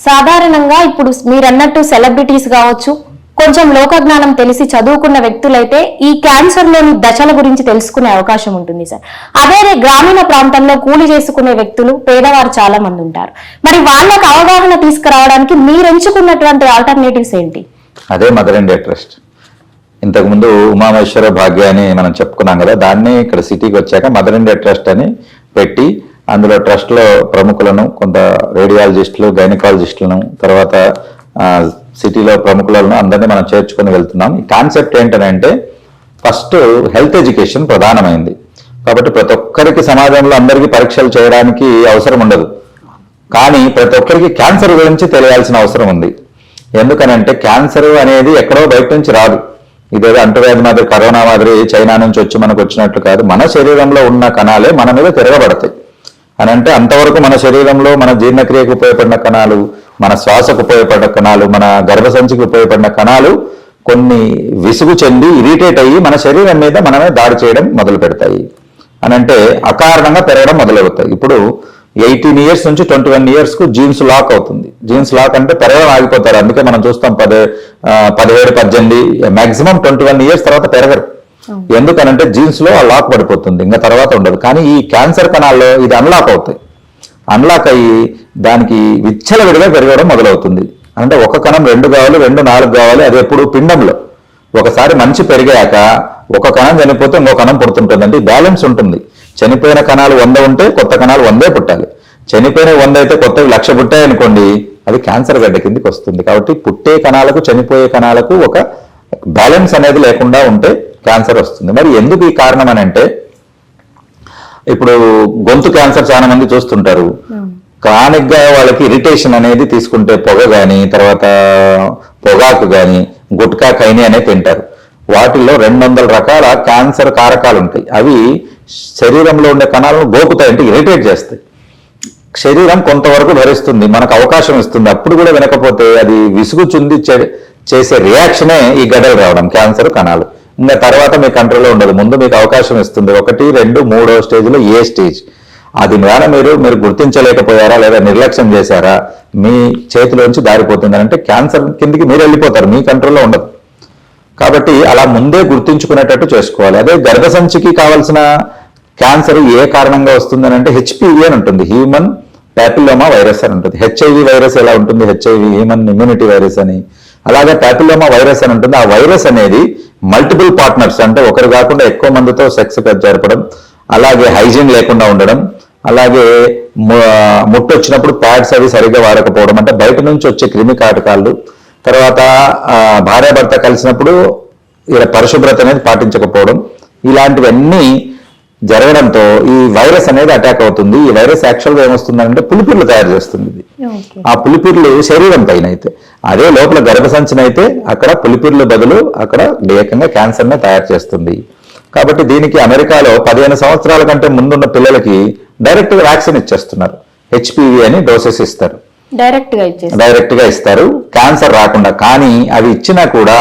సాధారణంగా ఇప్పుడు మీరన్నట్టు సెలబ్రిటీస్ కావచ్చు, కొంచెం లోకజ్ఞానం తెలిసి చదువుకున్న వ్యక్తులైతే ఈ క్యాన్సర్ లోని దశల గురించి తెలుసుకునే అవకాశం ఉంటుంది సార్. అదే గ్రామీణ ప్రాంతంలో కూలి చేసుకునే వ్యక్తులు, పేదవారు చాలా మంది ఉంటారు. మరి వాళ్ళకు అవగాహన తీసుకురావడానికి మీరు ఎంచుకున్నటువంటి ఆల్టర్నేటివ్స్ ఏంటి? అదే మదర్ ఇండియా ట్రస్ట్. ఇంతకుముందు ఉమామేశ్వర భాగ్య అని మనం చెప్పుకున్నాం కదా, దాన్ని ఇక్కడ సిటీకి వచ్చాక మదర్ ఇండియా ట్రస్ట్ అని పెట్టి అందులో ట్రస్ట్లో ప్రముఖులను, కొంత రేడియాలజిస్టులు, గైనకాలజిస్టులను, తర్వాత సిటీలో ప్రముఖులను అందరినీ మనం చేర్చుకొని వెళ్తున్నాం. ఈ కాన్సెప్ట్ ఏంటంటే ఫస్ట్ హెల్త్ ఎడ్యుకేషన్ ప్రధానమైంది. కాబట్టి ప్రతి ఒక్కరికి సమాజంలో అందరికీ పరీక్షలు చేయడానికి అవసరం ఉండదు, కానీ ప్రతి ఒక్కరికి క్యాన్సర్ గురించి తెలియాల్సిన అవసరం ఉంది. ఎందుకనంటే క్యాన్సర్ అనేది ఎక్కడో బయట నుంచి రాదు. ఇదేదో అంటువ్యాధి మాదిరి, కరోనా మాదిరి చైనా నుంచి వచ్చి మనకు వచ్చినట్లు కాదు. మన శరీరంలో ఉన్న కణాలే మన మీద తిరగబడతాయి అని అంటే, అంతవరకు మన శరీరంలో మన జీర్ణక్రియకు ఉపయోగపడిన కణాలు, మన శ్వాసకు ఉపయోగపడిన కణాలు, మన గర్భసంచికి ఉపయోగపడిన కణాలు కొన్ని విసుగు చెంది ఇరిటేట్ అయ్యి మన శరీరం మీద మనమే దాడి చేయడం మొదలు పెడతాయి అని అంటే అకారణంగా పెరగడం మొదలవుతాయి. ఇప్పుడు 18 years నుంచి 21 years కు జీన్స్ లాక్ అవుతుంది. జీన్స్ లాక్ అంటే పెరగడం ఆగిపోతారు. అందుకే మనం చూస్తాం 17, 18, మాక్సిమం 21 years తర్వాత పెరగరు. ఎందుకనంటే జీన్స్ లో ఆ లాక్ పడిపోతుంది, ఇంకా తర్వాత ఉండదు. కానీ ఈ క్యాన్సర్ కణాల్లో ఇది అన్లాక్ అవుతాయి. అన్లాక్ అయ్యి దానికి విచ్చలవిడిగా పెరగడం మొదలవుతుంది. అంటే ఒక కణం 2 కావాలి, 2 4 కావాలి. అది ఎప్పుడు పిండంలో ఒకసారి మంచి పెరిగాక ఒక కణం చనిపోతే ఇంకో కణం పుడుతుంటుంది. అంటే బ్యాలెన్స్ ఉంటుంది. చనిపోయిన కణాలు 100 ఉంటే కొత్త కణాలు 100 పుట్టాలి. చనిపోయిన 100 అయితే కొత్తవి 1,00,000 పుట్టాయనుకోండి, అది క్యాన్సర్ గడ్డ కిందకి వస్తుంది. కాబట్టి పుట్టే కణాలకు చనిపోయే కణాలకు ఒక బ్యాలెన్స్ అనేది లేకుండా ఉంటే క్యాన్సర్ వస్తుంది. మరి ఎందుకు ఈ కారణం అని అంటే, ఇప్పుడు గొంతు క్యాన్సర్ చాలా మంది చూస్తుంటారు. క్రానిక్ గా వాళ్ళకి ఇరిటేషన్ అనేది తీసుకుంటే పొగ కానీ, తర్వాత పొగాకు కానీ, గుట్కా కైని అనేది తింటారు. వాటిల్లో 200 రకాల క్యాన్సర్ కారకాలు ఉంటాయి. అవి శరీరంలో ఉండే కణాలను గోకుతాయి, అంటే ఇరిటేట్ చేస్తాయి. శరీరం కొంతవరకు భరిస్తుంది, మనకు అవకాశం ఇస్తుంది. అప్పుడు కూడా వినకపోతే అది విసుగు చెంది చేసే రియాక్షనే ఈ గడ్డలు రావడం, క్యాన్సర్ కణాలు. ఇంకా తర్వాత మీ కంట్రోల్లో ఉండదు. ముందు మీకు అవకాశం ఇస్తుంది 1, 2, 3వ స్టేజ్లో ఏ స్టేజ్. అది ద్వారా మీరు గుర్తించలేకపోయారా లేదా నిర్లక్ష్యం చేశారా, మీ చేతిలోంచి దారిపోతుంది అంటే క్యాన్సర్ కిందికి మీరు వెళ్ళిపోతారు, మీ కంట్రోల్లో ఉండదు. కాబట్టి అలా ముందే గుర్తించుకునేటట్టు చేసుకోవాలి. అదే గర్భసంచికి కావాల్సిన క్యాన్సర్ ఏ కారణంగా వస్తుందని అంటే హెచ్పివి అని ఉంటుంది, హ్యూమన్ ప్యాపిలోమా వైరస్ అని ఉంటుంది. హెచ్ఐవి వైరస్ ఎలా ఉంటుంది, హెచ్ఐవి హ్యూమన్ ఇమ్యూనిటీ వైరస్ అని. అలాగే ప్యాపిలోమా వైరస్ అని ఉంటుంది. ఆ వైరస్ అనేది మల్టిపుల్ పార్ట్నర్స్, అంటే ఒకరు కాకుండా ఎక్కువ మందితో సెక్స్ జరపడం, అలాగే హైజీన్ లేకుండా ఉండడం, అలాగే ముట్టొచ్చినప్పుడు ప్యాడ్స్ అవి సరిగ్గా వాడకపోవడం, అంటే బయట నుంచి వచ్చే క్రిమి కాటకాలు, తర్వాత భార్యాభర్త కలిసినప్పుడు ఇలా పరిశుభ్రత అనేది పాటించకపోవడం, ఇలాంటివన్నీ జరగడంతో ఈ వైరస్ అనేది అటాక్ అవుతుంది. ఈ వైరస్ యాక్చువల్గా ఏమొస్తుందంటే పులిపిర్లు తయారు చేస్తుంది. ఆ పులిపిర్లు శరీరం పైన అయితే, అదే లోపల గర్భసంచిన అయితే అక్కడ పులిపిర్లు బదులు అక్కడ ఏకంగా క్యాన్సర్నే తయారు చేస్తుంది. కాబట్టి దీనికి అమెరికాలో 15 సంవత్సరాల కంటే ముందున్న పిల్లలకి డైరెక్ట్ గా వ్యాక్సిన్ ఇచ్చేస్తున్నారు. హెచ్పివి అని డోసెస్ ఇస్తారు, డైరెక్ట్ గా ఇస్తారు క్యాన్సర్ రాకుండా. కానీ అవి ఇచ్చినా కూడా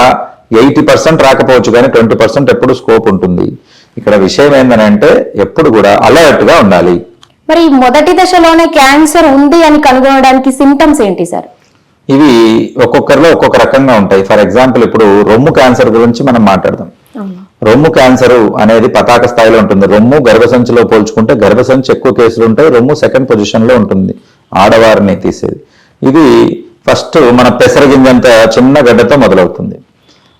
80% రాకపోవచ్చు, కానీ 20% ఎప్పుడు స్కోప్ ఉంటుంది. ఇక్కడ విషయం ఏంటంటే ఎప్పుడు కూడా అలర్ట్ గా ఉండాలి. మరి మొదటి దశలోనే క్యాన్సర్ ఉంది అని కనుగొనడానికి సింప్టమ్స్ ఏంటి సార్? ఇవి ఒక్కొక్కరిలో ఒక్కొక్క రకంగా ఉంటాయి. ఫర్ ఎగ్జాంపుల్ ఇప్పుడు రొమ్ము క్యాన్సర్ గురించి మనం మాట్లాడదాం. రొమ్ము క్యాన్సర్ అనేది పతాక స్థాయిలో ఉంటుంది. రొమ్ము గర్భసంచిలో పోల్చుకుంటే గర్భసంచి ఎక్కువ కేసులు ఉంటాయి, రొమ్ము 2nd పొజిషన్ లో ఉంటుంది ఆడవారిని తీసేది. ఇది ఫస్ట్ మన పెసరగింజంత చిన్న గడ్డతో మొదలవుతుంది.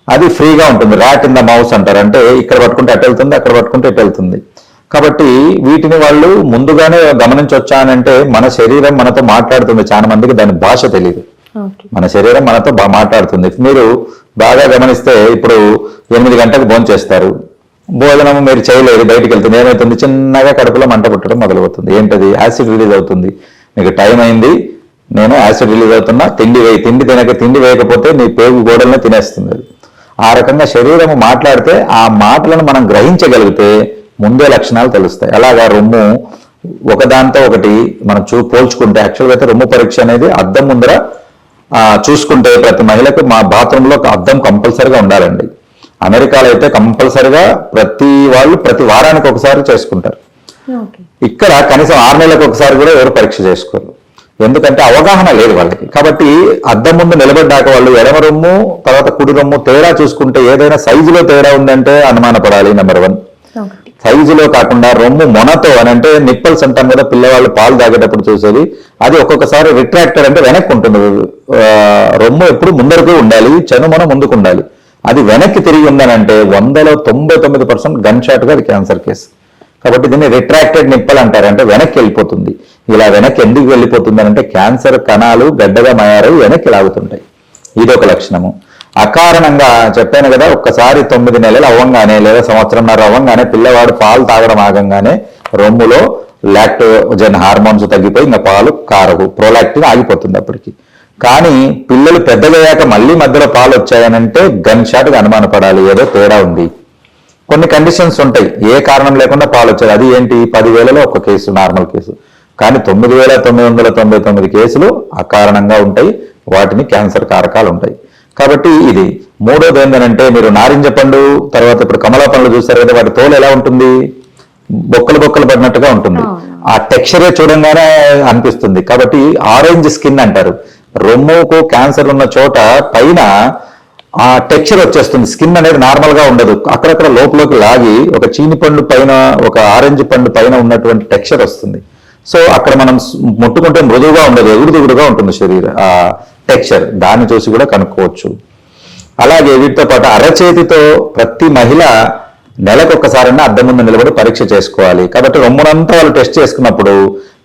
అది ఫ్రీగా ఉంటుంది, ర్యాట్ ఇన్ ద మౌస్ అంటారు. అంటే ఇక్కడ పట్టుకుంటే అటు వెళ్తుంది, అక్కడ పట్టుకుంటే ఇటు వెళ్తుంది. కాబట్టి వీటిని వాళ్ళు ముందుగానే గమనించొచ్చానంటే మన శరీరం మనతో మాట్లాడుతుంది. చాలా మందికి దాని భాష తెలియదు. మన శరీరం మనతో మాట్లాడుతుంది. మీరు బాగా గమనిస్తే ఇప్పుడు 8 గంటలకు భోజనం చేస్తారు, భోజనం మీరు చేయలేరు, బయటికి వెళ్తుంది, ఏమవుతుంది, చిన్నగా కడుపులో మంట పుట్టడం మొదలవుతుంది. ఏంటది, యాసిడ్ రిలీజ్ అవుతుంది. మీకు టైం అయింది, నేను యాసిడ్ రిలీజ్ అవుతున్నా, తిండి తిండి వేయకపోతే నీ పేగు గోడలను తినేస్తుంది. అది ఆ రకంగా శరీరం మాట్లాడితే ఆ మాటలను మనం గ్రహించగలిగితే ముందే లక్షణాలు తెలుస్తాయి. అలాగా రొమ్ము ఒకదాంతో ఒకటి మనం పోల్చుకుంటే, యాక్చువల్గా అయితే రొమ్ము పరీక్ష అనేది అద్దం ముందర చూసుకుంటే ప్రతి మహిళకు మా బాత్రూంలో ఒక అద్దం కంపల్సరిగా ఉండాలండి. అమెరికాలో అయితే కంపల్సరిగా ప్రతి వారానికి ఒకసారి చేసుకుంటారు. ఇక్కడ కనీసం 6 నెలలకు ఒకసారి కూడా ఎవరు పరీక్ష చేసుకోరు. ఎందుకంటే అవగాహన లేదు వాళ్ళకి. కాబట్టి అద్దం ముందు నిలబడ్డాక వాళ్ళు ఎడమ రొమ్ము తర్వాత కుడి రొమ్ము తేడా చూసుకుంటే ఏదైనా సైజులో తేడా ఉందంటే అనుమానపడాలి. నెంబర్ 1 సైజులో కాకుండా రొమ్ము మొనతో అని అంటే నిప్పల్స్ అంటాం కదా, పిల్లవాళ్ళు పాలు తాగేటప్పుడు చూసేది, అది ఒక్కొక్కసారి రిట్రాక్టర్ అంటే వెనక్కి ఉంటుంది. రొమ్ము ఎప్పుడు ముందరకు ఉండాలి, చనుమొన ముందుకు ఉండాలి. అది వెనక్కి తిరిగి ఉందనంటే 100లో 99% గన్ షాట్ గా అది క్యాన్సర్ కేసు. కాబట్టి దీన్ని రిట్రాక్టెడ్ నిప్పల్ అంటారు, అంటే వెనక్కి వెళ్ళిపోతుంది. ఇలా వెనక్కి ఎందుకు వెళ్ళిపోతుంది అంటే క్యాన్సర్ కణాలు గడ్డగా మాయారై వెనక్కి లాగుతుంటాయి. ఇది ఒక లక్షణము. అకారణంగా చెప్పాను కదా, ఒక్కసారి 9 నెలలు అవ్వంగానే లేదా సంవత్సరంన్నర అవ్వంగానే పిల్లవాడు పాలు తాగడం ఆగంగానే రొమ్ములో లాక్టోజన్ హార్మోన్స్ తగ్గిపోయి ఇంకా పాలు కారవు, ప్రోలాక్టిన్ ఆగిపోతుంది అప్పటికి. కానీ పిల్లలు పెద్దలయ్యాక మళ్ళీ మధ్యలో పాలు వచ్చాయనంటే గన్ షాట్గా అనుమానపడాలి, ఏదో తేడా ఉంది. కొన్ని కండిషన్స్ ఉంటాయి, ఏ కారణం లేకుండా పాలు వచ్చాయి. అది ఏంటి, 10,000లో ఒక కేసు నార్మల్ కేసు, కానీ 9,999 కేసులు అకారణంగా ఉంటాయి. వాటిని క్యాన్సర్ కారకాలు ఉంటాయి. కాబట్టి ఇది. మూడోది ఏంటంటే మీరు నారింజ పండు తర్వాత ఇప్పుడు కమలా పండ్లు చూస్తారు కదా, వాటి తోలు ఎలా ఉంటుంది, బొక్కలు పడినట్టుగా ఉంటుంది. ఆ టెక్స్చరే చూడంగానే అనిపిస్తుంది. కాబట్టి ఆరెంజ్ స్కిన్ అంటారు. రొమ్ముకు క్యాన్సర్ ఉన్న చోట పైన ఆ టెక్స్చర్ వచ్చేస్తుంది. స్కిన్ అనేది నార్మల్ గా ఉండదు, అక్కడక్కడ లోపలికి లాగి ఒక చీని పండు పైన ఒక ఆరెంజ్ పండు పైన ఉన్నటువంటి టెక్స్చర్ వస్తుంది. సో అక్కడ మనం ముట్టుకుంటే మృదువుగా ఉండదు, ఎగురుదుగురుగా ఉంటుంది శరీరం ఆ టెక్స్చర్. దాన్ని చూసి కూడా కనుక్కోవచ్చు. అలాగే వీటితో పాటు అరచేతితో ప్రతి మహిళ నెలకు ఒక్కసారైనా అద్దం ముందు నిలబడి పరీక్ష చేసుకోవాలి. కాబట్టి రొమ్మునంతా వాళ్ళు టెస్ట్ చేసుకున్నప్పుడు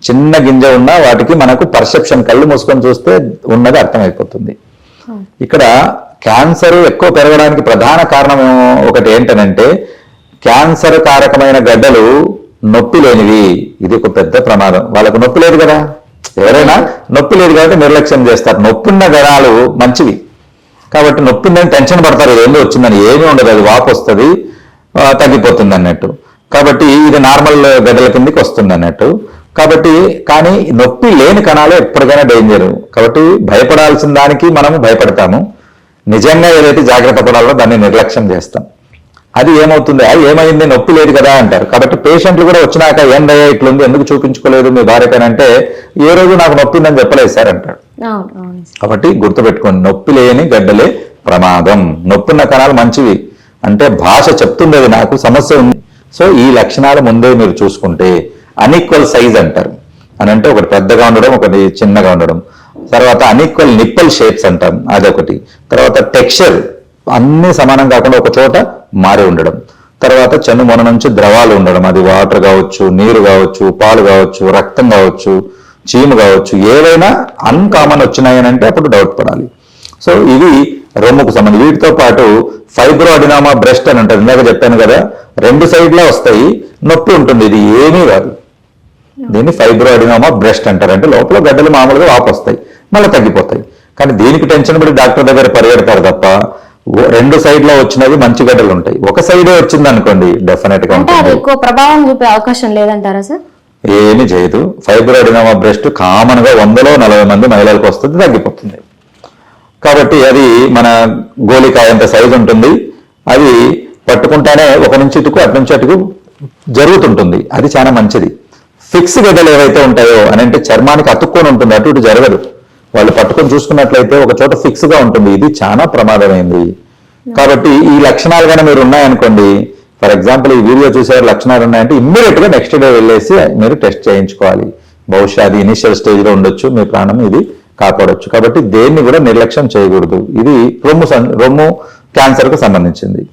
చిన్న గింజ ఉన్నా వాటికి మనకు పర్సెప్షన్, కళ్ళు మూసుకొని చూస్తే ఉన్నది అర్థమైపోతుంది. ఇక్కడ క్యాన్సర్ ఎక్కువ పెరగడానికి ప్రధాన కారణం ఒకటి ఏంటనంటే క్యాన్సర్ కారకమైన గడ్డలు నొప్పి లేనివి. ఇది ఒక పెద్ద ప్రమాదం. వాళ్ళకు నొప్పి లేదు కదా, ఎవరైనా నొప్పి లేదు కాబట్టి నిర్లక్ష్యం చేస్తారు. నొప్పున్న గడాలు మంచివి కాబట్టి నొప్పిందని టెన్షన్ పడతారు, ఏందో వచ్చిందని. ఏమీ ఉండదు, అది వాపు వస్తుంది, తగ్గిపోతుంది అన్నట్టు. కాబట్టి ఇది నార్మల్ గడ్డల కిందకి వస్తుంది అన్నట్టు. కాబట్టి కానీ నొప్పి లేని కణాలు ఎప్పటికైనా డేంజర్. కాబట్టి భయపడాల్సిన దానికి మనము భయపడతాము, నిజంగా ఏదైతే జాగ్రత్త పడాలో దాన్ని నిర్లక్ష్యం చేస్తాం. అది ఏమవుతుంది, ఏమైంది, నొప్పి లేదు కదా అంటారు. కాబట్టి పేషెంట్లు కూడా వచ్చినాక ఏందయ్యా ఇట్లుంది, ఎందుకు చూపించుకోలేదు మీ భార్యకనంటే ఏ రోజు నాకు నొప్పి ఉందని చెప్పలేదు సార్ అంటాడు. కాబట్టి గుర్తుపెట్టుకోండి, నొప్పి లేని గడ్డలే ప్రమాదం. నొప్పున్న కణాలు మంచివి అంటే భాష చెప్తుంది అది నాకు సమస్య ఉంది. సో ఈ లక్షణాలు ముందే మీరు చూసుకుంటే అన్ఈక్వల్ సైజ్ అంటారు. అని అంటే ఒకటి పెద్దగా ఉండడం, ఒకటి చిన్నగా ఉండడం. తర్వాత అన్ఈక్వల్ నిప్పల్ షేప్స్ అంటాం, అదొకటి. తర్వాత టెక్స్చర్ అన్ని సమానం కాకుండా ఒక చోట మారి ఉండడం. తర్వాత చనుమొన నుంచి ద్రవాలు ఉండడం, అది వాటర్ కావచ్చు, నీరు కావచ్చు, పాలు కావచ్చు, రక్తం కావచ్చు, చీము కావచ్చు, ఏవైనా అన్కామన్ వచ్చినాయనంటే అప్పుడు డౌట్ పడాలి. సో ఇవి రొమ్ముకు సంబంధించి. వీటితో పాటు ఫైబ్రో అడినామా బ్రెస్ట్ అని అంటారు, ఇందాక చెప్పాను కదా, 2 సైడ్లో వస్తాయి, నొప్పి ఉంటుంది. ఇది ఏమీ కాదు, దీన్ని ఫైబ్రో అడినామా బ్రెస్ట్ అంటారు. అంటే లోపల గడ్డలు మామూలుగా వాపు వస్తాయి, మళ్ళీ తగ్గిపోతాయి. కానీ దీనికి టెన్షన్ పడి డాక్టర్ దగ్గర పరిగెడతారు తప్ప 2 సైడ్లో వచ్చినవి మంచి గడ్డలు ఉంటాయి. ఒక సైడే వచ్చింది అనుకోండి డెఫినెట్ గా ఉంటుంది. ఎక్కువ ప్రభావం చూపే అవకాశం లేదంటారా సార్? ఏమీ చేయదు. ఫైబ్రో అడినామా బ్రెస్ట్ కామన్ గా 100లో 40 మంది మహిళలకు వస్తుంది, తగ్గిపోతుంది. కాబట్టి అది మన గోలికాయ అంత సైజు ఉంటుంది. అది పట్టుకుంటానే ఒక నుంచి ఇటుకు అటు నుంచి అటుకు జరుగుతుంటుంది, అది చాలా మంచిది. ఫిక్స్ గడ్డలు ఏవైతే ఉంటాయో అని అంటే చర్మానికి అతుక్కొని ఉంటుంది, అటు ఇటు జరగదు. వాళ్ళు పట్టుకొని చూసుకున్నట్లయితే ఒక చోట ఫిక్స్ గా ఉంటుంది, ఇది చాలా ప్రమాదమైంది. కాబట్టి ఈ లక్షణాలు కానీ మీరు ఉన్నాయనుకోండి, ఫర్ ఎగ్జాంపుల్ ఈ వీడియో చూసేవారు లక్షణాలు ఉన్నాయంటే ఇమ్మీడియట్ గా నెక్స్ట్ డే వెళ్ళేసి మీరు టెస్ట్ చేయించుకోవాలి. బహుశా అది ఇనిషియల్ స్టేజ్ లో ఉండొచ్చు, మీ ప్రాణం ఇది కాపాడొచ్చు. కాబట్టి దేన్ని కూడా నిర్లక్ష్యం చేయకూడదు. ఇది రొమ్ము క్యాన్సర్ కు సంబంధించింది.